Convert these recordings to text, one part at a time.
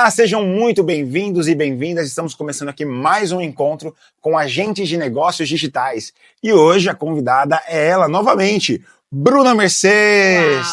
Olá, sejam muito bem-vindos e bem-vindas. Estamos começando aqui mais um encontro com agentes de negócios digitais. E hoje a convidada é ela novamente, Bruna Mercês.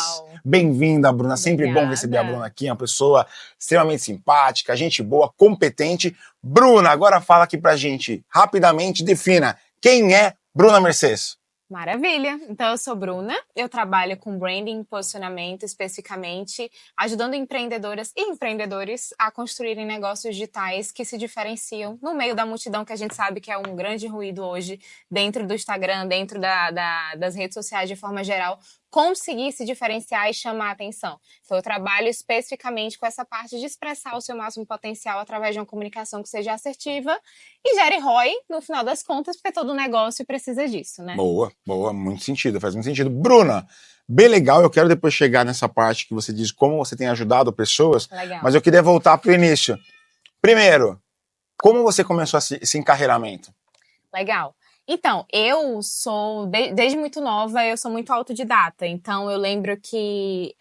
Bem-vinda, Bruna. Sempre bom receber a Bruna aqui, uma pessoa extremamente simpática, gente boa, competente. Bruna, agora fala aqui pra gente, rapidamente, defina quem é Bruna Mercês. Maravilha! Então, eu sou Bruna, eu trabalho com branding e posicionamento, especificamente, ajudando empreendedoras e empreendedores a construírem negócios digitais que se diferenciam no meio da multidão, que a gente sabe que é um grande ruído hoje, dentro do Instagram, dentro das redes sociais de forma geral, conseguir se diferenciar e chamar a atenção. Então, eu trabalho especificamente com essa parte de expressar o seu máximo potencial através de uma comunicação que seja assertiva e gere ROI, no final das contas, porque todo negócio precisa disso, né? Boa, muito sentido, faz muito sentido. Bruna, bem legal, eu quero depois chegar nessa parte que você diz como você tem ajudado pessoas, Legal. Mas eu queria voltar para o início. Primeiro, como você começou esse encarreiramento? Legal. Então, eu sou, desde muito nova, eu sou muito autodidata. Então, eu lembro que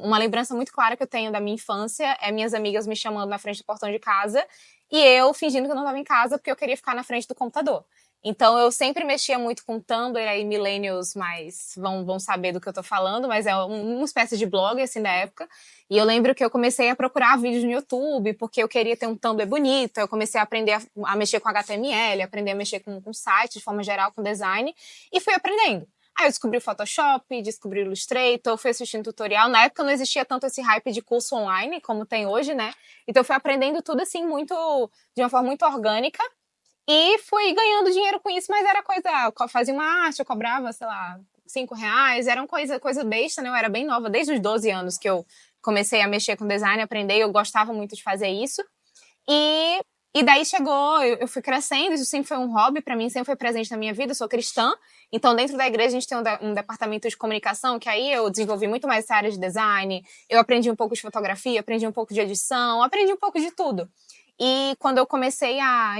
uma lembrança muito clara que eu tenho da minha infância é minhas amigas me chamando na frente do portão de casa e eu fingindo que eu não estava em casa porque eu queria ficar na frente do computador. Então, eu sempre mexia muito com Tumblr, aí millennials mais vão saber do que eu tô falando, mas é uma espécie de blog, assim, da época. E eu lembro que eu comecei a procurar vídeos no YouTube, porque eu queria ter um Tumblr bonito, eu comecei a aprender a mexer com HTML, aprender a mexer com site, de forma geral, com design, e fui aprendendo. Aí eu descobri o Photoshop, descobri o Illustrator, fui assistindo tutorial. Na época não existia tanto esse hype de curso online, como tem hoje, né? Então eu fui aprendendo tudo, assim, de uma forma muito orgânica. E fui ganhando dinheiro com isso, mas era coisa... Fazia uma arte, eu cobrava, sei lá, R$5. Era uma coisa besta, né? Eu era bem nova, desde os 12 anos que eu comecei a mexer com design, aprender. Eu gostava muito de fazer isso. E daí chegou, eu fui crescendo, isso sempre foi um hobby pra mim, sempre foi presente na minha vida, eu sou cristã. Então, dentro da igreja, a gente tem um departamento de comunicação, que aí eu desenvolvi muito mais essa área de design. Eu aprendi um pouco de fotografia, aprendi um pouco de edição, aprendi um pouco de tudo. E quando eu comecei a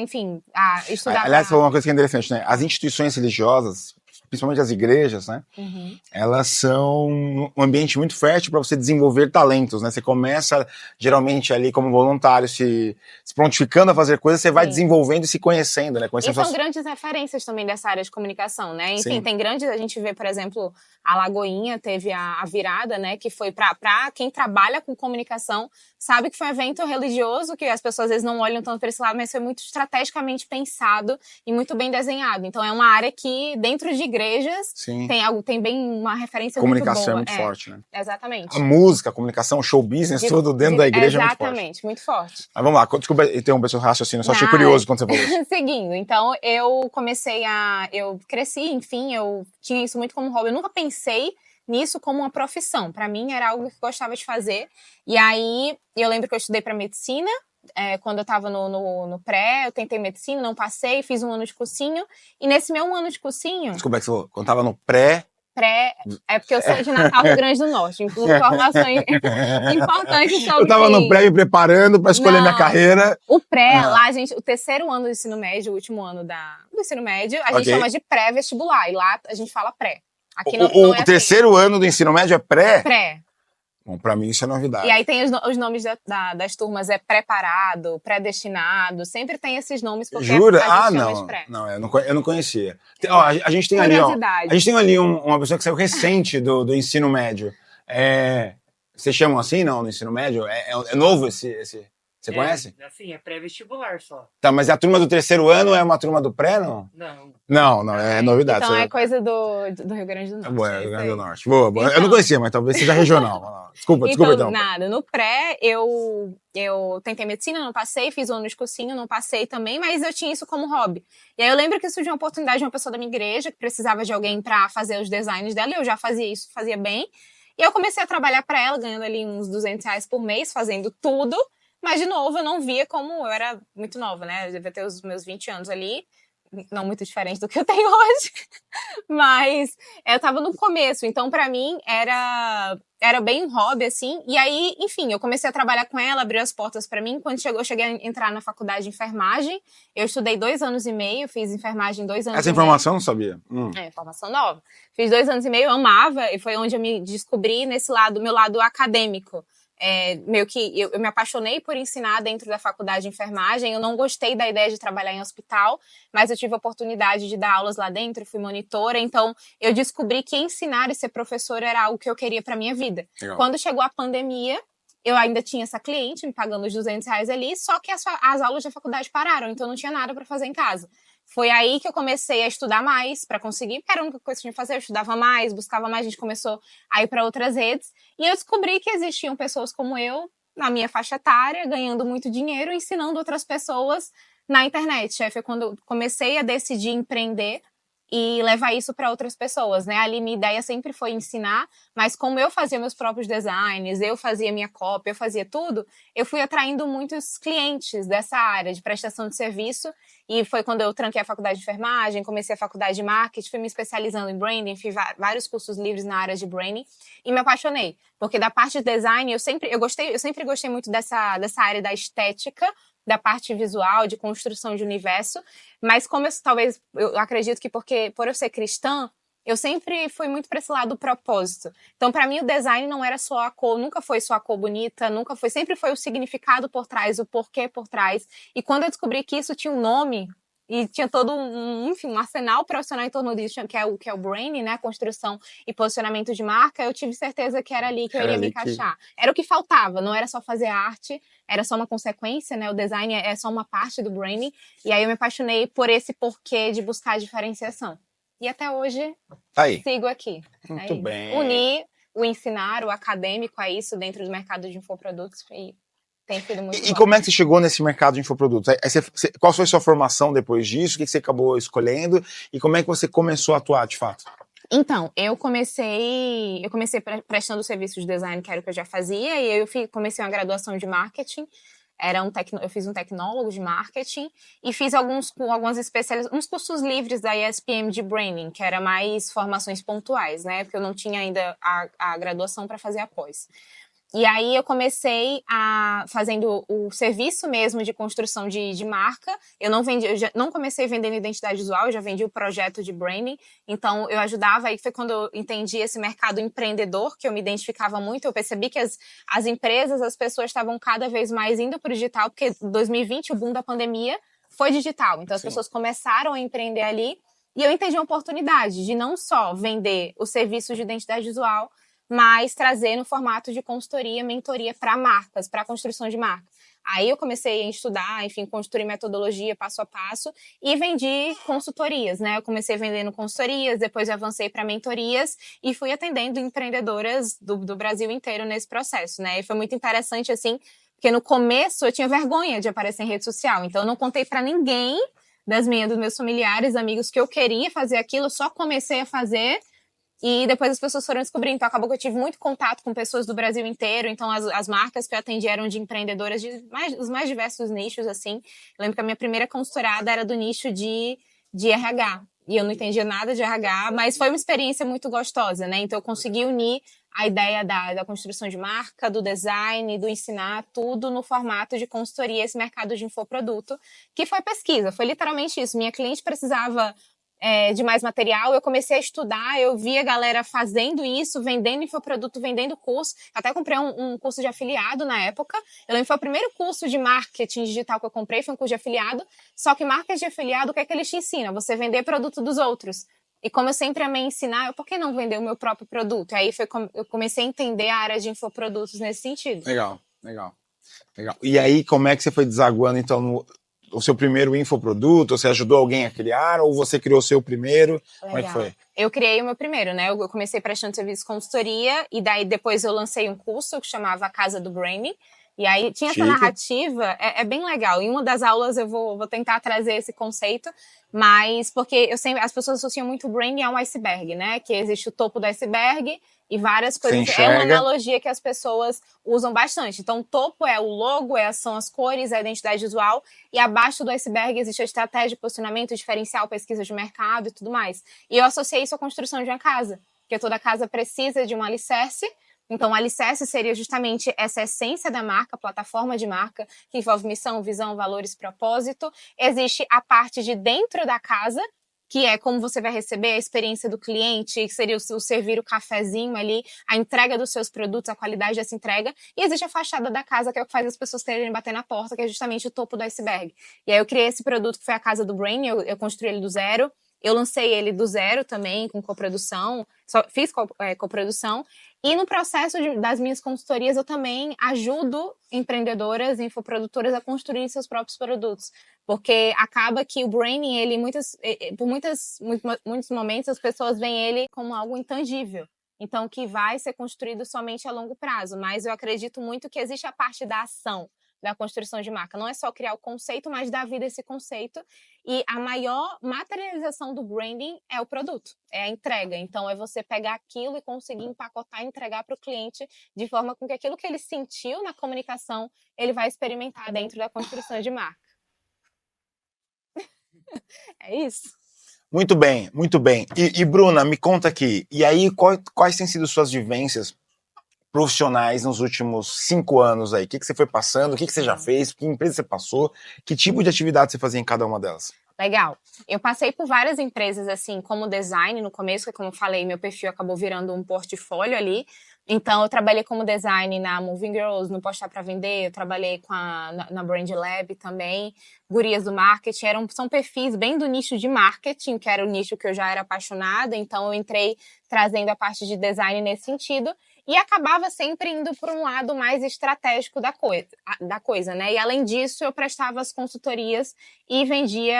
estudar... Aliás, falou uma coisa que é interessante, né? As instituições religiosas, principalmente as igrejas, né? Uhum. Elas são um ambiente muito fértil para você desenvolver talentos, né? Você começa, geralmente, ali como voluntário, se prontificando a fazer coisas, você vai desenvolvendo e se conhecendo, né? E são grandes referências também dessa área de comunicação, né? Enfim, Sim. Tem grandes... A gente vê, por exemplo, a Lagoinha teve a virada, né? Que foi para quem trabalha com comunicação, sabe que foi um evento religioso, que as pessoas às vezes não olham tanto para esse lado, mas foi muito estrategicamente pensado e muito bem desenhado. Então é uma área que, dentro de igrejas, tem bem uma referência muito boa. Comunicação é muito forte, né? Exatamente. A música, a comunicação, o show business, tudo dentro da igreja é muito forte. Exatamente, muito forte. Mas vamos lá, desculpa interromper seu raciocínio, só achei curioso quando você falou isso. Seguindo, então eu cresci, enfim, eu tinha isso muito como hobby. Eu nunca pensei nisso como uma profissão. Para mim era algo que eu gostava de fazer. E aí eu lembro que eu estudei para medicina. Quando eu estava no pré, eu tentei medicina, não passei, fiz um ano de cursinho. E nesse meu ano de cursinho... Desculpa, é que você falou, quando estava no pré... É porque eu sou de Natal, Rio Grande do Norte. Informações importantes sobre... Eu tava no pré me preparando para escolher minha carreira. O pré, lá, gente, o terceiro ano do ensino médio, o último ano do ensino médio, a gente chama de pré-vestibular. E lá a gente fala pré. Aqui não é o terceiro ano do ensino médio é pré? Pré. Bom, pra mim isso é novidade. E aí tem os nomes das turmas, preparado, predestinado, sempre tem esses nomes porque Jura? a gente chama de pré. Não, eu não conhecia. Ó, a gente tem ali, ó, a gente tem ali uma pessoa que saiu recente do ensino médio. Vocês chamam assim, não, no ensino médio? É novo esse... Você conhece? Assim, é pré-vestibular só. Tá, mas a turma do terceiro ano é uma turma do pré, não? Não, é novidade. Então é coisa do Rio Grande do Norte. Boa, Rio Grande do Norte. Boa. Então, eu não conhecia, mas talvez seja regional. Desculpa então. Nada, no pré eu tentei medicina, não passei, fiz um ano de cursinho, não passei também, mas eu tinha isso como hobby. E aí eu lembro que surgiu uma oportunidade de uma pessoa da minha igreja que precisava de alguém pra fazer os designs dela, e eu já fazia isso, fazia bem. E eu comecei a trabalhar pra ela, ganhando ali uns R$200 por mês, fazendo tudo. Mas, de novo, eu não via como... Eu era muito nova, né? Eu devia ter os meus 20 anos ali. Não muito diferente do que eu tenho hoje. Mas eu tava no começo. Então, pra mim, era bem um hobby, assim. E aí, enfim, eu comecei a trabalhar com ela, abriu as portas pra mim. Quando eu cheguei a entrar na faculdade de enfermagem. Eu estudei 2 anos e meio, fiz enfermagem 2 anos Essa informação eu não sabia. Informação nova. Fiz 2 anos e meio, eu amava. E foi onde eu me descobri nesse lado, meu lado acadêmico. meio que eu me apaixonei por ensinar dentro da faculdade de enfermagem. Eu não gostei da ideia de trabalhar em hospital, mas eu tive a oportunidade de dar aulas lá dentro, fui monitora, então eu descobri que ensinar e ser professora era algo que eu queria para minha vida. Legal. Quando chegou a pandemia, eu ainda tinha essa cliente me pagando os R$200 ali, só que as aulas da faculdade pararam, então eu não tinha nada para fazer em casa. Foi aí que eu comecei a estudar mais para conseguir, porque era a única coisa que eu tinha que fazer, eu estudava mais, buscava mais, a gente começou a ir para outras redes, e eu descobri que existiam pessoas como eu, na minha faixa etária, ganhando muito dinheiro, ensinando outras pessoas na internet. Aí foi quando eu comecei a decidir empreender e levar isso para outras pessoas, né? Ali minha ideia sempre foi ensinar, mas como eu fazia meus próprios designs, eu fazia minha cópia, eu fazia tudo, eu fui atraindo muitos clientes dessa área de prestação de serviço, e foi quando eu tranquei a faculdade de enfermagem, comecei a faculdade de marketing, fui me especializando em branding, fiz vários cursos livres na área de branding, e me apaixonei, porque da parte de design eu sempre gostei muito dessa área da estética, da parte visual, de construção de universo, mas como eu acredito que por eu ser cristã, eu sempre fui muito para esse lado do propósito. Então, para mim, o design não era só a cor, nunca foi só a cor bonita, sempre foi o significado por trás, o porquê por trás. E quando eu descobri que isso tinha um nome, e tinha todo um arsenal profissional em torno disso, que é o branding, né, construção e posicionamento de marca, eu tive certeza que era ali que eu iria me encaixar. Era o que faltava, não era só fazer arte, era só uma consequência, né, o design é só uma parte do branding, e aí eu me apaixonei por esse porquê de buscar a diferenciação. E até hoje, sigo aqui. Muito bem. Unir o ensinar, o acadêmico a isso dentro do mercado de infoprodutos tem sido muito bom. E como é que você chegou nesse mercado de infoprodutos? Qual foi a sua formação depois disso? O que você acabou escolhendo? E como é que você começou a atuar, de fato? Então, eu comecei prestando serviços de design, que era o que eu já fazia, e eu comecei uma graduação de marketing. Eu fiz um tecnólogo de marketing e fiz uns cursos livres da ESPM de branding, que era mais formações pontuais, né? Porque eu não tinha ainda a graduação para fazer após. E aí eu comecei fazendo o serviço mesmo de construção de marca. Eu não comecei vendendo identidade visual, eu já vendi o projeto de branding. Então eu ajudava, aí foi quando eu entendi esse mercado empreendedor, que eu me identificava muito. Eu percebi que as empresas, as pessoas estavam cada vez mais indo para o digital, porque em 2020 o boom da pandemia foi digital. Então as pessoas começaram a empreender ali. E eu entendi a oportunidade de não só vender os serviços de identidade visual, mas trazer no formato de consultoria, mentoria para marcas, para construção de marca. Aí eu comecei a estudar, enfim, construir metodologia passo a passo e vendi consultorias, né? Eu comecei vendendo consultorias, depois eu avancei para mentorias e fui atendendo empreendedoras do Brasil inteiro nesse processo, né? E foi muito interessante, assim, porque no começo eu tinha vergonha de aparecer em rede social, então eu não contei para ninguém dos meus familiares, amigos, que eu queria fazer aquilo, eu só comecei a fazer. E depois as pessoas foram descobrindo. Então, acabou que eu tive muito contato com pessoas do Brasil inteiro. Então, as marcas que eu atendi eram de empreendedoras dos mais diversos nichos, assim. Eu lembro que a minha primeira consultorada era do nicho de RH. E eu não entendia nada de RH, mas foi uma experiência muito gostosa, né? Então, eu consegui unir a ideia da construção de marca, do design, do ensinar, tudo no formato de consultoria, esse mercado de infoproduto, que foi pesquisa. Foi literalmente isso. Minha cliente precisava de mais material, eu comecei a estudar, eu vi a galera fazendo isso, vendendo infoproduto, vendendo curso, até comprei um curso de afiliado na época, eu lembro que foi o primeiro curso de marketing digital que eu comprei, foi um curso de afiliado, só que marketing de afiliado, o que é que eles te ensinam? Você vender produto dos outros. E como eu sempre amei ensinar, por que não vender o meu próprio produto? E aí eu comecei a entender a área de infoprodutos nesse sentido. Legal. E aí, como é que você foi desaguando, então, o seu primeiro infoproduto? Você ajudou alguém a criar ou você criou o seu primeiro? Legal. Como é que foi? Eu criei o meu primeiro, né? Eu comecei prestando serviço de consultoria e daí depois eu lancei um curso que chamava A Casa do Branding. E aí tinha essa narrativa, é bem legal. Em uma das aulas eu vou tentar trazer esse conceito, mas porque as pessoas associam muito o branding a um iceberg, né? Que existe o topo do iceberg e várias coisas. É uma analogia que as pessoas usam bastante. Então, o topo é o logo, são as cores, a identidade visual, e abaixo do iceberg existe a estratégia de posicionamento, diferencial, pesquisa de mercado e tudo mais. E eu associei isso à construção de uma casa, porque toda casa precisa de um alicerce. Então, o alicerce seria justamente essa essência da marca, plataforma de marca, que envolve missão, visão, valores, propósito. Existe a parte de dentro da casa, que é como você vai receber, a experiência do cliente, que seria o servir o cafezinho ali, a entrega dos seus produtos, a qualidade dessa entrega. E existe a fachada da casa, que é o que faz as pessoas quererem bater na porta, que é justamente o topo do iceberg. E aí eu criei esse produto que foi a Casa do Brain, eu construí ele do zero. Eu lancei ele do zero também, com coprodução, fiz coprodução. E no processo das minhas consultorias, eu também ajudo empreendedoras, infoprodutoras a construir seus próprios produtos. Porque acaba que o branding, ele, por muitos momentos, as pessoas veem ele como algo intangível. Então, que vai ser construído somente a longo prazo. Mas eu acredito muito que existe a parte da ação, da construção de marca. Não é só criar o conceito, mas dar vida a esse conceito. E a maior materialização do branding é o produto, é a entrega. Então, é você pegar aquilo e conseguir empacotar e entregar para o cliente de forma com que aquilo que ele sentiu na comunicação, ele vai experimentar dentro da construção de marca. É isso. Muito bem, muito bem. E Bruna, me conta aqui, e aí quais têm sido suas vivências profissionais nos últimos 5 anos aí? O que você foi passando? O que você já fez? Que empresa você passou? Que tipo de atividade você fazia em cada uma delas? Legal. Eu passei por várias empresas, assim, como design no começo, que como eu falei, meu perfil acabou virando um portfólio ali. Então, eu trabalhei como design na Moving Girls, no Postar para Vender, eu trabalhei na Brand Lab também, Gurias do Marketing, são perfis bem do nicho de marketing, que era o nicho que eu já era apaixonada, então eu entrei trazendo a parte de design nesse sentido, e acabava sempre indo para um lado mais estratégico da coisa, né? E além disso, eu prestava as consultorias e vendia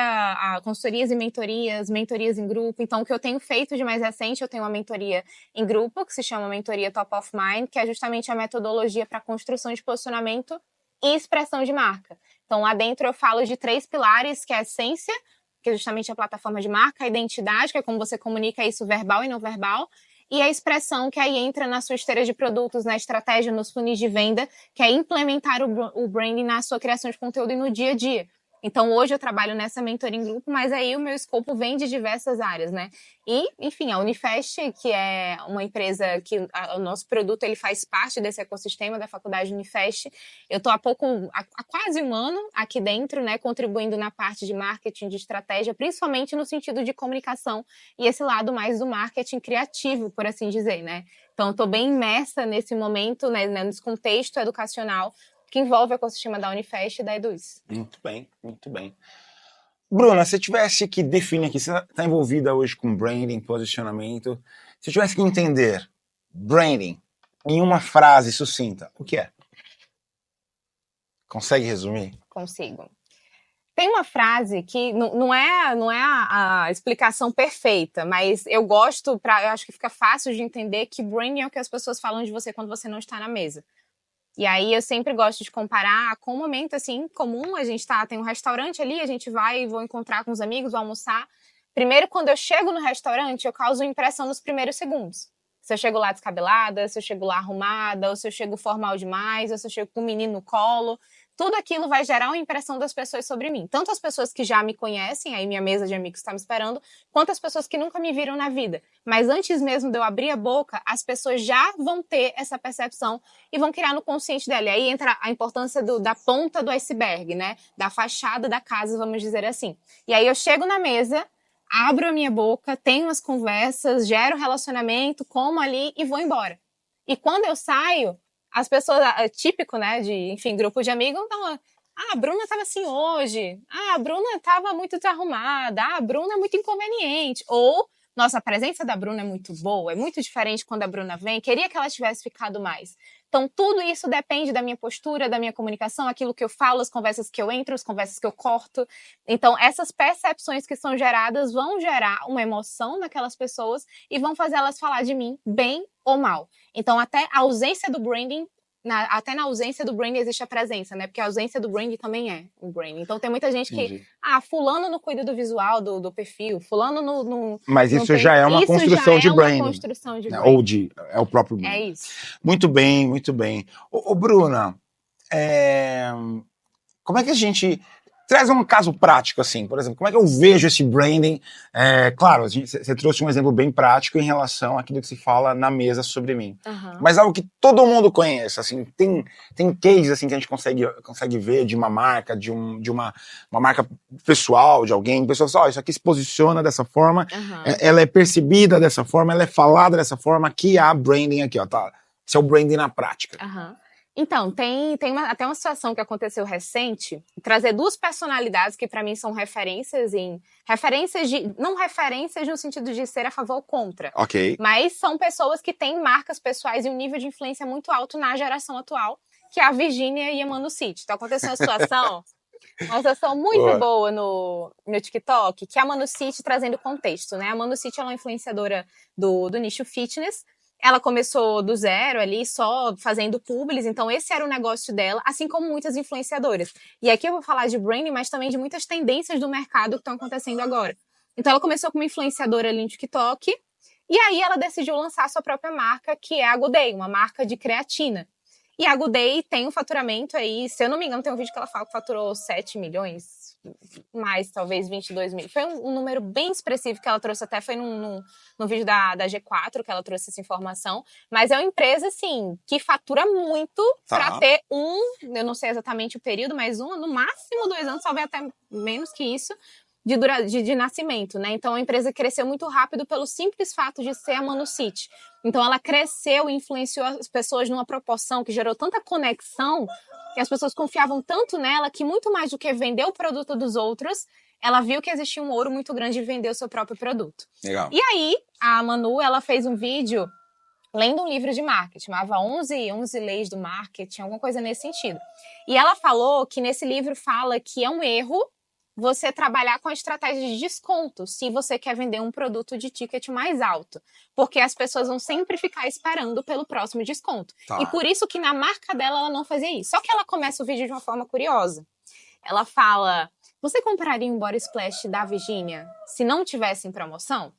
consultorias e mentorias em grupo. Então, o que eu tenho feito de mais recente, eu tenho uma mentoria em grupo, que se chama Mentoria Top of Mind, que é justamente a metodologia para construção de posicionamento e expressão de marca. Então, lá dentro eu falo de 3 pilares, que é a essência, que é justamente a plataforma de marca, a identidade, que é como você comunica isso verbal e não verbal, e a expressão, que aí entra na sua esteira de produtos, na estratégia, nos funis de venda, que é implementar o branding na sua criação de conteúdo e no dia a dia. Então, hoje eu trabalho nessa mentoria em grupo, mas aí o meu escopo vem de diversas áreas, né? E, enfim, a Unifest, que é uma empresa que o nosso produto ele faz parte desse ecossistema da Faculdade Unifest. Eu estou há quase um ano aqui dentro, né, contribuindo na parte de marketing, de estratégia, principalmente no sentido de comunicação e esse lado mais do marketing criativo, por assim dizer, né? Então, estou bem imersa nesse momento, né, nesse contexto educacional que envolve o ecossistema da Unifest e da Eduz. Muito bem, muito bem. Bruna, se tivesse que definir aqui, você está envolvida hoje com branding, posicionamento, se tivesse que entender branding em uma frase sucinta, o que é? Consegue resumir? Consigo. Tem uma frase que não é a explicação perfeita, mas eu acho que fica fácil de entender que branding é o que as pessoas falam de você quando você não está na mesa. E aí eu sempre gosto de comparar com um momento assim comum, tem um restaurante ali, a gente vou encontrar com os amigos, vou almoçar. Primeiro, quando eu chego no restaurante, eu causo impressão nos primeiros segundos. Se eu chego lá descabelada, se eu chego lá arrumada, ou se eu chego formal demais, ou se eu chego com o menino no colo, tudo aquilo vai gerar uma impressão das pessoas sobre mim. Tanto as pessoas que já me conhecem, aí minha mesa de amigos está me esperando, quanto as pessoas que nunca me viram na vida. Mas antes mesmo de eu abrir a boca, as pessoas já vão ter essa percepção e vão criar no consciente dela. E aí entra a importância da ponta do iceberg, né? Da fachada da casa, vamos dizer assim. E aí eu chego na mesa, abro a minha boca, tenho as conversas, gero relacionamento, como ali e vou embora. E quando eu saio, as pessoas, típico, né, enfim, grupo de amigos, então, a Bruna estava assim hoje, a Bruna estava muito desarrumada, a Bruna é muito inconveniente, ou, nossa, a presença da Bruna é muito boa, é muito diferente quando a Bruna vem, queria que ela tivesse ficado mais. Então, tudo isso depende da minha postura, da minha comunicação, aquilo que eu falo, as conversas que eu entro, as conversas que eu corto. Então, essas percepções que são geradas vão gerar uma emoção naquelas pessoas e vão fazer elas falar de mim bem ou mal. Então, até a ausência do branding, até na ausência do branding existe a presença, né? Porque a ausência do branding também é um branding. Então, tem muita gente que, fulano não cuida do visual, do perfil, fulano não... Mas isso já é uma construção de branding. Construção de né? branding. Ou é o próprio branding. É isso. Muito bem, muito bem. Ô Bruna, como é que a gente... Traz um caso prático, assim, por exemplo, como é que eu vejo esse branding? Claro, você trouxe um exemplo bem prático em relação àquilo que se fala na mesa sobre mim. Aham. Mas algo que todo mundo conheça, assim, tem cases assim, que a gente consegue ver de uma marca, de uma marca pessoal, de alguém, pessoas assim, isso aqui se posiciona dessa forma, Aham. ela é percebida dessa forma, ela é falada dessa forma, aqui há branding aqui, ó, tá? Esse é o branding na prática. Aham. Então, tem até uma situação que aconteceu recente, trazer duas personalidades que para mim são referências não referências no sentido de ser a favor ou contra, Ok. mas são pessoas que têm marcas pessoais e um nível de influência muito alto na geração atual, que é a Virgínia e a Manu City. Então aconteceu uma situação muito boa no TikTok, que é a Manu City trazendo contexto, né? A Manu City ela é uma influenciadora do nicho fitness. Ela começou do zero ali, só fazendo publis, então esse era o negócio dela, assim como muitas influenciadoras. E aqui eu vou falar de branding, mas também de muitas tendências do mercado que estão acontecendo agora. Então ela começou como influenciadora ali no TikTok, e aí ela decidiu lançar a sua própria marca, que é a Good Day, uma marca de creatina. E a Good Day tem um faturamento aí, se eu não me engano, tem um vídeo que ela fala que faturou 7 milhões, mais talvez 22 mil. Foi um número bem expressivo que ela trouxe, até foi num vídeo da G4 que ela trouxe essa informação. Mas é uma empresa, assim, que fatura muito para ter eu não sei exatamente o período, mas no máximo 2 anos, talvez até menos que isso, de nascimento, né? Então a empresa cresceu muito rápido pelo simples fato de ser a Manu City. Então ela cresceu e influenciou as pessoas numa proporção que gerou tanta conexão que as pessoas confiavam tanto nela que muito mais do que vender o produto dos outros, ela viu que existia um ouro muito grande em vender o seu próprio produto. Legal. E aí a Manu, ela fez um vídeo lendo um livro de marketing, chamava 11 Leis do Marketing, alguma coisa nesse sentido. E ela falou que nesse livro fala que é um erro você trabalhar com a estratégia de desconto se você quer vender um produto de ticket mais alto, porque as pessoas vão sempre ficar esperando pelo próximo desconto. E por isso que na marca dela ela não fazia isso. Só que ela começa o vídeo de uma forma curiosa. Ela fala, você compraria um body splash da Virginia se não tivesse em promoção?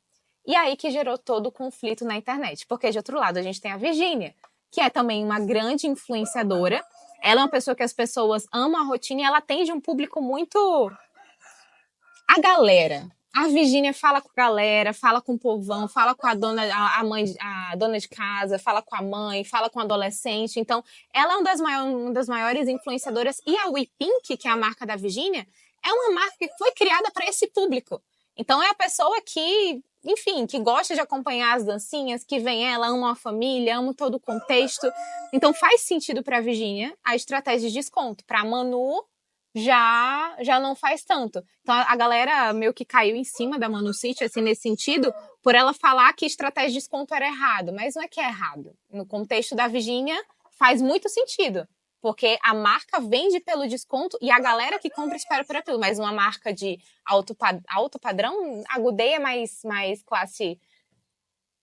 E aí que gerou todo o conflito na internet, porque de outro lado a gente tem a Virgínia, que é também uma grande influenciadora. Ela é uma pessoa que as pessoas amam a rotina e ela atende um público muito... A galera. A Virgínia fala com a galera, fala com o povão, fala com a dona de casa, fala com a mãe, fala com o adolescente. Então, ela é uma das maiores influenciadoras. E a WePink, que é a marca da Virgínia, é uma marca que foi criada para esse público. Então, é a pessoa que, enfim, que gosta de acompanhar as dancinhas, que vem ela, ama a família, ama todo o contexto. Então, faz sentido para a Virgínia a estratégia de desconto. Para a Manu, já não faz tanto. Então a galera meio que caiu em cima da Manu City, assim, nesse sentido, por ela falar que estratégia de desconto era errado. Mas não é que é errado. No contexto da Virgínia, faz muito sentido. Porque a marca vende pelo desconto e a galera que compra espera por aquilo. Mas uma marca de alto padrão, a Good Day é mais classe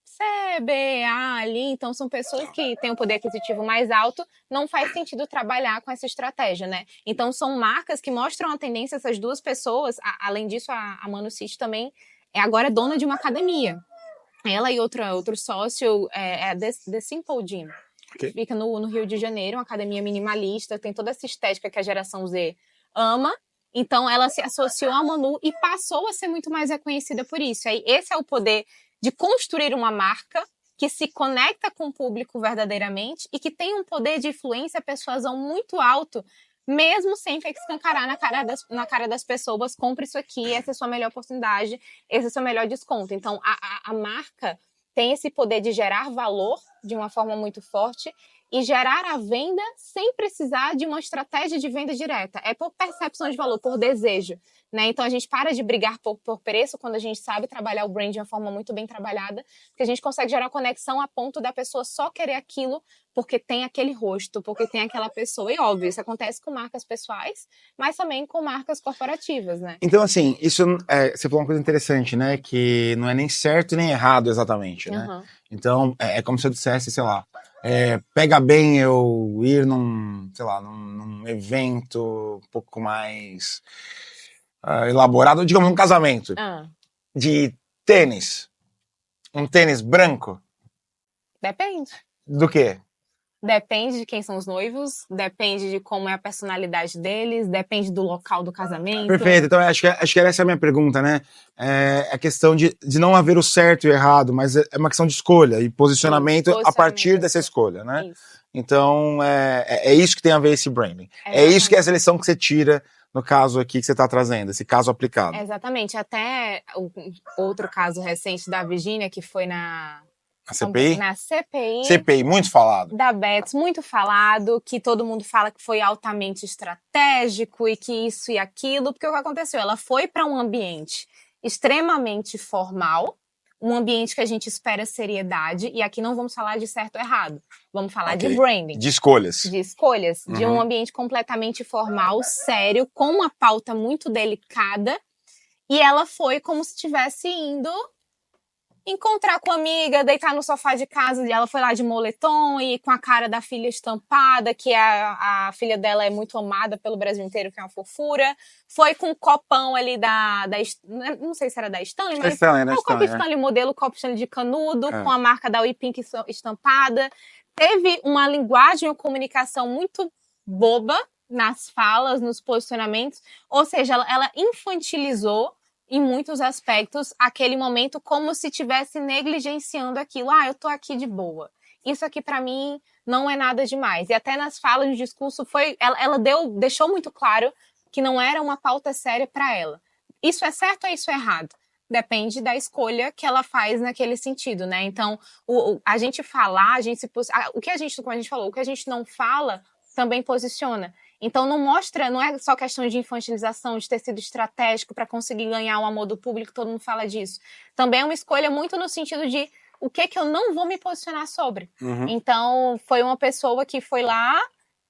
C, B, A ali, então são pessoas que têm um poder aquisitivo mais alto, não faz sentido trabalhar com essa estratégia, né? Então são marcas que mostram a tendência, essas duas pessoas, além disso a Manu City também agora é dona de uma academia. Ela e outro sócio é a The Simple Gym. Okay. Fica no Rio de Janeiro, uma academia minimalista, tem toda essa estética que a geração Z ama. Então ela se associou à Manu e passou a ser muito mais reconhecida por isso. Aí esse é o poder de construir uma marca que se conecta com o público verdadeiramente e que tem um poder de influência, persuasão muito alto, mesmo sem ter que escancarar na cara das pessoas, compre isso aqui, essa é a sua melhor oportunidade, esse é o seu melhor desconto. Então, a marca tem esse poder de gerar valor de uma forma muito forte e gerar a venda sem precisar de uma estratégia de venda direta. É por percepção de valor, por desejo, né? Então a gente para de brigar por preço quando a gente sabe trabalhar o brand de uma forma muito bem trabalhada, porque a gente consegue gerar conexão a ponto da pessoa só querer aquilo porque tem aquele rosto, porque tem aquela pessoa. E óbvio, isso acontece com marcas pessoais, mas também com marcas corporativas, né? Então, assim, isso você falou uma coisa interessante, né? Que não é nem certo nem errado exatamente, né? Uhum. Então, é como se eu dissesse, sei lá, pega bem eu ir num evento um pouco mais elaborado, digamos, num casamento de tênis. Um tênis branco. Depende. Do quê? Depende de quem são os noivos, depende de como é a personalidade deles, depende do local do casamento. Perfeito. Então, acho que essa é a minha pergunta, né? É a questão de não haver o certo e o errado, mas é uma questão de escolha e posicionamento a partir dessa escolha, né? Isso. Então, é isso que tem a ver esse branding. É isso que é essa lição que você tira, no caso aqui que você está trazendo, esse caso aplicado. Exatamente. Até outro caso recente da Virgínia, que foi na CPI? Na CPI. CPI, muito falado. Da Betts, muito falado, que todo mundo fala que foi altamente estratégico e que isso e aquilo, porque o que aconteceu? Ela foi para um ambiente extremamente formal, um ambiente que a gente espera seriedade, e aqui não vamos falar de certo ou errado, vamos falar de branding. De escolhas. De escolhas, de um ambiente completamente formal, sério, com uma pauta muito delicada, e ela foi como se estivesse indo encontrar com a amiga, deitar no sofá de casa, e ela foi lá de moletom e com a cara da filha estampada, que a filha dela é muito amada pelo Brasil inteiro, que é uma fofura. Foi com um copão ali não sei se era da Stanley, mas o copo Stanley, modelo copo Stanley de canudo, com a marca da Pink estampada. Teve uma linguagem ou comunicação muito boba nas falas, nos posicionamentos, ou seja, ela infantilizou em muitos aspectos, aquele momento como se estivesse negligenciando aquilo. Eu tô aqui de boa. Isso aqui pra mim não é nada demais. E até nas falas, no discurso, ela deixou muito claro que não era uma pauta séria pra ela. Isso é certo ou isso é errado? Depende da escolha que ela faz naquele sentido, né? Então, a gente falar, o que a gente, como a gente falou, o que a gente não fala também posiciona. Então não é só questão de infantilização, de ter sido estratégico para conseguir ganhar o amor do público, todo mundo fala disso. Também é uma escolha muito no sentido de o que eu não vou me posicionar sobre. Então, foi uma pessoa que foi lá,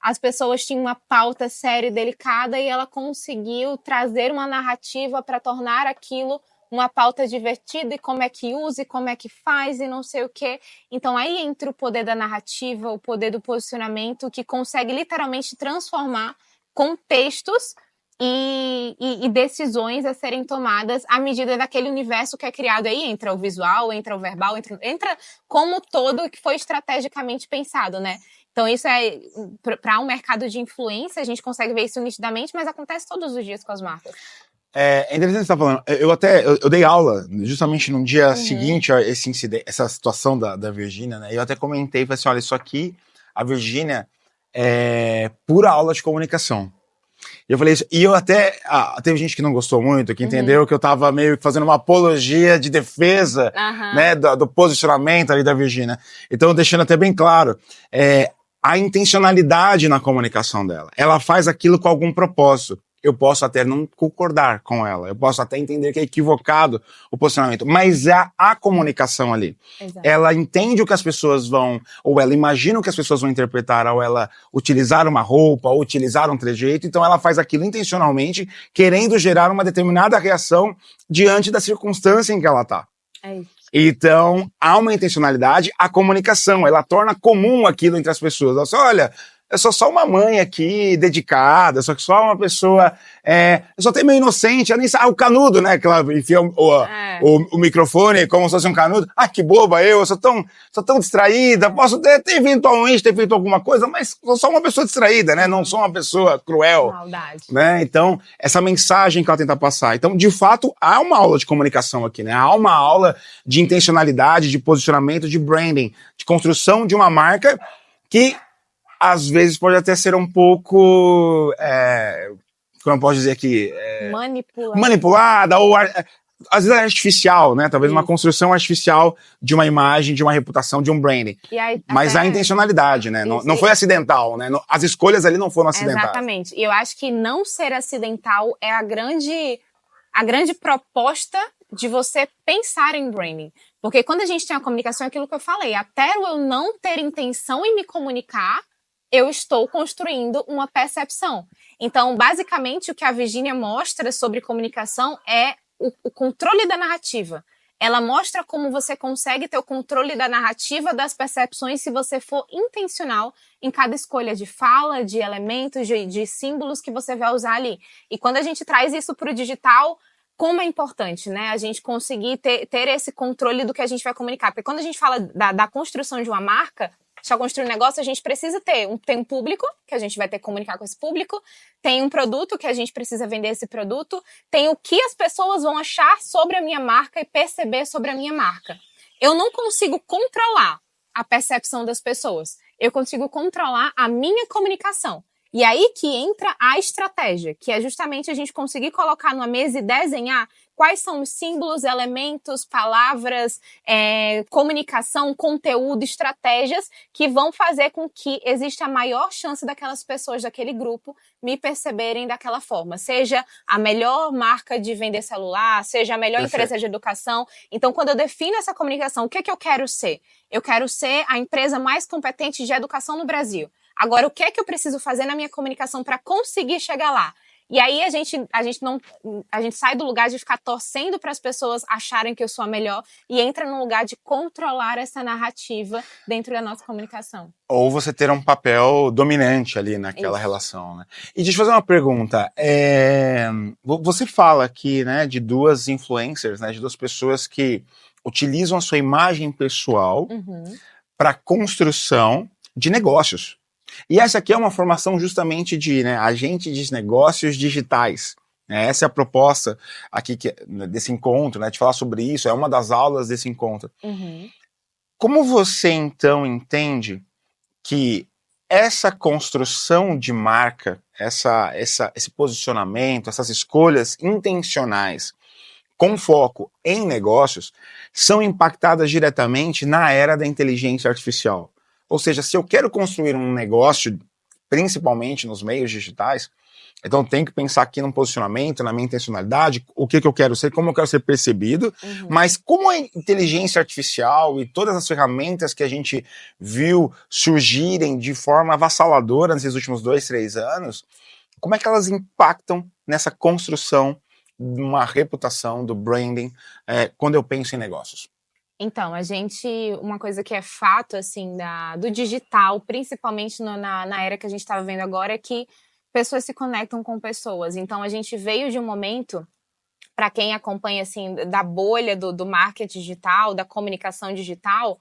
as pessoas tinham uma pauta séria e delicada e ela conseguiu trazer uma narrativa para tornar aquilo uma pauta divertida e como é que usa e como é que faz e não sei o quê. Então aí entra o poder da narrativa, o poder do posicionamento, que consegue literalmente transformar contextos e decisões a serem tomadas à medida daquele universo que é criado. Aí entra o visual, entra o verbal, entra como todo que foi estrategicamente pensado, né? Então isso para um mercado de influência, a gente consegue ver isso nitidamente, mas acontece todos os dias com as marcas. É interessante você estar falando. Eu dei aula justamente no dia seguinte a essa situação da Virgínia, né? Eu até comentei, falei assim, olha, isso aqui, a Virgínia é pura aula de comunicação. E eu falei isso, e eu até, teve gente que não gostou muito, que entendeu que eu tava meio que fazendo uma apologia de defesa, né, do posicionamento ali da Virgínia. Então, deixando até bem claro, a intencionalidade na comunicação dela. Ela faz aquilo com algum propósito. Eu posso até não concordar com ela, eu posso até entender que é equivocado o posicionamento, mas é a comunicação ali. Exato. Ela entende o que as pessoas vão, ou ela imagina o que as pessoas vão interpretar ao ela utilizar uma roupa, ou utilizar um trejeito, então ela faz aquilo intencionalmente, querendo gerar uma determinada reação diante da circunstância em que ela está. É isso. Então, há uma intencionalidade, a comunicação, ela torna comum aquilo entre as pessoas. Ela fala, olha, eu sou só uma mãe aqui, dedicada, só que só uma pessoa, eu sou até meio inocente, eu nem sei, o canudo, né, que ela enfia o microfone como se fosse um canudo, que boba eu sou tão distraída, posso ter eventualmente ter feito alguma coisa, mas sou só uma pessoa distraída, né, não sou uma pessoa cruel. Maldade. Né, então, essa mensagem que ela tenta passar, então, de fato, há uma aula de comunicação aqui, né, há uma aula de intencionalidade, de posicionamento, de branding, de construção de uma marca que às vezes pode até ser um pouco, como eu posso dizer aqui, manipulada, ou às vezes é artificial, né? Talvez uma construção artificial de uma imagem, de uma reputação, de um branding. Mas a intencionalidade, né? Não foi acidental, né? As escolhas ali não foram acidentais. Exatamente. E eu acho que não ser acidental é a grande proposta de você pensar em branding. Porque quando a gente tem a comunicação, é aquilo que eu falei, até eu não ter intenção em me comunicar, eu estou construindo uma percepção. Então, basicamente, o que a Virgínia mostra sobre comunicação é o controle da narrativa. Ela mostra como você consegue ter o controle da narrativa, das percepções, se você for intencional em cada escolha de fala, de elementos, de símbolos que você vai usar ali. E quando a gente traz isso para o digital, como é importante, né? A gente conseguir ter esse controle do que a gente vai comunicar. Porque quando a gente fala da construção de uma marca, gente construir um negócio, a gente precisa tem um público, que a gente vai ter que comunicar com esse público, tem um produto que a gente precisa vender esse produto, tem o que as pessoas vão achar sobre a minha marca e perceber sobre a minha marca. Eu não consigo controlar a percepção das pessoas. Eu consigo controlar a minha comunicação. E aí que entra a estratégia, que é justamente a gente conseguir colocar numa mesa e desenhar quais são os símbolos, elementos, palavras, comunicação, conteúdo, estratégias que vão fazer com que exista a maior chance daquelas pessoas daquele grupo me perceberem daquela forma. Seja a melhor marca de vender celular, seja a melhor empresa de educação. Então, quando eu defino essa comunicação, o que é que eu quero ser? Eu quero ser a empresa mais competente de educação no Brasil. Agora, o que é que eu preciso fazer na minha comunicação para conseguir chegar lá? E aí a gente sai do lugar de ficar torcendo para as pessoas acharem que eu sou a melhor e entra no lugar de controlar essa narrativa dentro da nossa comunicação. Ou você ter um papel dominante ali naquela relação, né? E deixa eu fazer uma pergunta. Você fala aqui, né, de duas influencers, né, de duas pessoas que utilizam a sua imagem pessoal para construção de negócios. E essa aqui é uma formação justamente de, né, agente de negócios digitais. Essa é a proposta aqui desse encontro, né, de falar sobre isso, é uma das aulas desse encontro. Como você, então, entende que essa construção de marca, esse posicionamento, essas escolhas intencionais com foco em negócios, são impactadas diretamente na era da inteligência artificial? Ou seja, se eu quero construir um negócio, principalmente nos meios digitais, então eu tenho que pensar aqui no posicionamento, na minha intencionalidade, o que eu quero ser, como eu quero ser percebido, mas como a inteligência artificial e todas as ferramentas que a gente viu surgirem de forma avassaladora nesses últimos 2, 3 anos, como é que elas impactam nessa construção de uma reputação, do branding, quando eu penso em negócios? Então, uma coisa que é fato, assim, do digital, principalmente na era que a gente está vivendo agora, é que pessoas se conectam com pessoas. Então, a gente veio de um momento, para quem acompanha, assim, da bolha do marketing digital, da comunicação digital,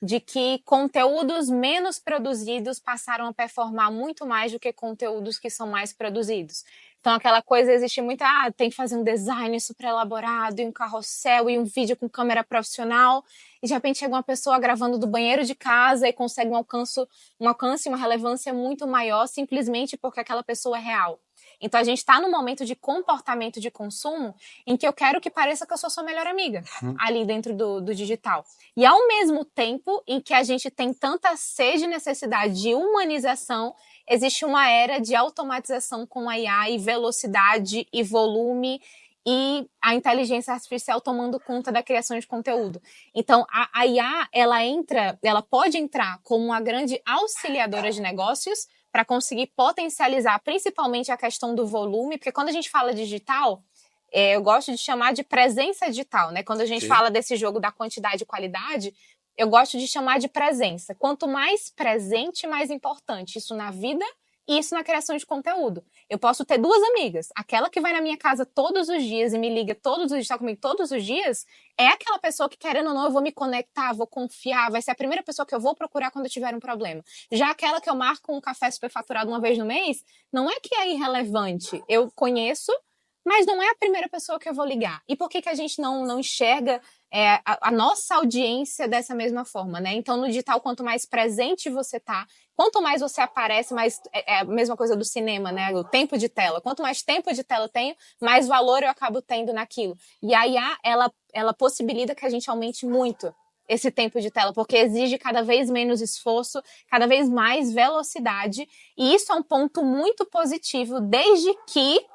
de que conteúdos menos produzidos passaram a performar muito mais do que conteúdos que são mais produzidos. Então, aquela coisa, existe muita, tem que fazer um design super elaborado, e um carrossel, e um vídeo com câmera profissional, e de repente chega uma pessoa gravando do banheiro de casa e consegue um alcance e uma relevância muito maior, simplesmente porque aquela pessoa é real. Então, a gente está num momento de comportamento de consumo em que eu quero que pareça que eu sou sua melhor amiga, ali dentro do digital. E ao mesmo tempo em que a gente tem tanta sede e necessidade de humanização, existe uma era de automatização com a IA e velocidade e volume e a inteligência artificial tomando conta da criação de conteúdo. Então, a IA, ela pode entrar como uma grande auxiliadora de negócios para conseguir potencializar principalmente a questão do volume, porque quando a gente fala digital, eu gosto de chamar de presença digital, né? Quando a gente fala desse jogo da quantidade e qualidade, eu gosto de chamar de presença. Quanto mais presente, mais importante. Isso na vida e isso na criação de conteúdo. Eu posso ter duas amigas. Aquela que vai na minha casa todos os dias e me liga todos os dias, está comigo todos os dias, é aquela pessoa que, querendo ou não, eu vou me conectar, vou confiar, vai ser a primeira pessoa que eu vou procurar quando eu tiver um problema. Já aquela que eu marco um café superfaturado uma vez no mês, não é que é irrelevante. Eu conheço, mas não é a primeira pessoa que eu vou ligar. E por que a gente não enxerga a nossa audiência dessa mesma forma, né? Então, no digital, quanto mais presente você tá, quanto mais você aparece, mais é a mesma coisa do cinema, né? O tempo de tela. Quanto mais tempo de tela eu tenho, mais valor eu acabo tendo naquilo. E a IA, ela possibilita que a gente aumente muito esse tempo de tela, porque exige cada vez menos esforço, cada vez mais velocidade. E isso é um ponto muito positivo, desde que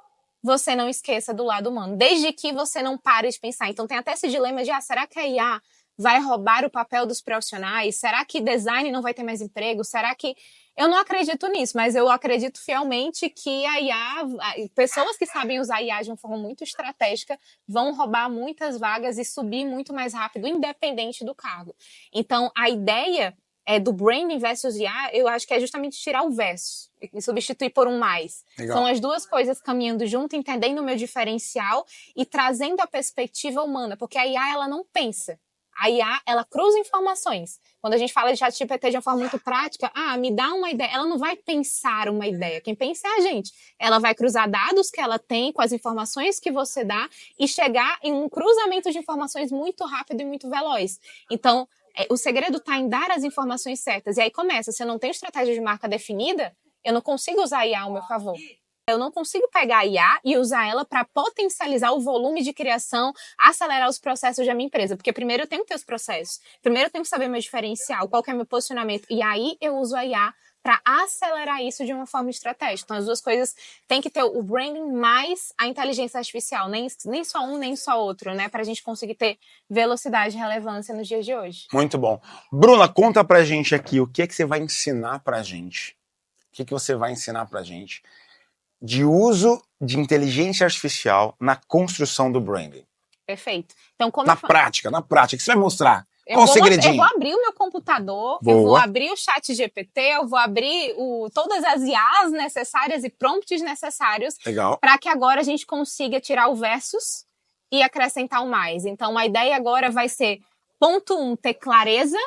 você não esqueça do lado humano, desde que você não pare de pensar. Então tem até esse dilema de, será que a IA vai roubar o papel dos profissionais? Será que design não vai ter mais emprego? Será que... Eu não acredito nisso, mas eu acredito fielmente que a IA, pessoas que sabem usar a IA de uma forma muito estratégica, vão roubar muitas vagas e subir muito mais rápido, independente do cargo. Então, a ideia do branding versus IA, eu acho que é justamente tirar o versus e substituir por um mais. Legal. São as duas coisas caminhando junto, entendendo o meu diferencial e trazendo a perspectiva humana, porque a IA, ela não pensa. A IA, ela cruza informações. Quando a gente fala de ChatGPT de uma forma muito prática, me dá uma ideia. Ela não vai pensar uma ideia. Quem pensa é a gente. Ela vai cruzar dados que ela tem com as informações que você dá e chegar em um cruzamento de informações muito rápido e muito veloz. Então, o segredo está em dar as informações certas. E aí começa, se eu não tenho estratégia de marca definida, eu não consigo usar a IA ao meu favor. Eu não consigo pegar a IA e usar ela para potencializar o volume de criação, acelerar os processos da minha empresa. Porque primeiro eu tenho que ter os processos. Primeiro eu tenho que saber meu diferencial, qual que é meu posicionamento. E aí eu uso a IA para acelerar isso de uma forma estratégica. Então as duas coisas têm que ter o branding mais a inteligência artificial. Nem só um, nem só outro, né? Para a gente conseguir ter velocidade e relevância nos dias de hoje. Muito bom. Bruna, conta pra gente aqui o que é que você vai ensinar pra gente. O que é que você vai ensinar pra gente de uso de inteligência artificial na construção do branding. Perfeito. Então, como Na prática, o que você vai mostrar? eu Qual o vou segredinho? Eu vou abrir o meu computador, Boa. eu vou abrir o ChatGPT, eu vou abrir todas as IAs necessárias e prompts necessários para que agora a gente consiga tirar o versus e acrescentar o mais. Então, a ideia agora vai ser, ponto 1, ter clareza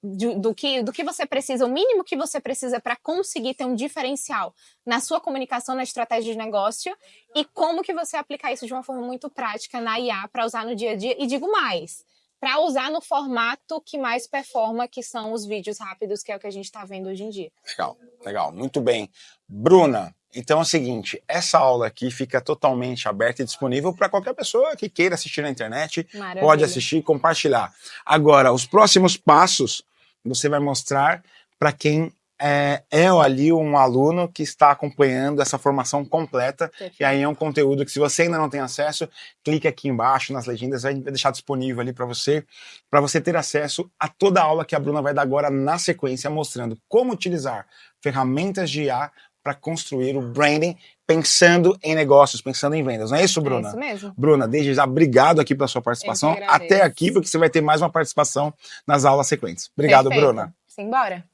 do que você precisa, o mínimo que você precisa para conseguir ter um diferencial na sua comunicação, na estratégia de negócio e como que você aplicar isso de uma forma muito prática na IA para usar no dia a dia. E digo mais, para usar no formato que mais performa, que são os vídeos rápidos, que é o que a gente está vendo hoje em dia. Legal, muito bem. Bruna, então é o seguinte, essa aula aqui fica totalmente aberta e disponível para qualquer pessoa que queira assistir na internet, Maravilha. Pode assistir e compartilhar. Agora, os próximos passos você vai mostrar para quem é ali um aluno que está acompanhando essa formação completa. Perfeito. E aí é um conteúdo que, se você ainda não tem acesso, clique aqui embaixo nas legendas, vai deixar disponível ali para você ter acesso a toda a aula que a Bruna vai dar agora na sequência, mostrando como utilizar ferramentas de IA para construir o branding, pensando em negócios, pensando em vendas. Não é isso, Bruna? É isso mesmo. Bruna, desde já, obrigado aqui pela sua participação. Até aqui, porque você vai ter mais uma participação nas aulas sequentes. Obrigado, Perfeito. Bruna. Simbora.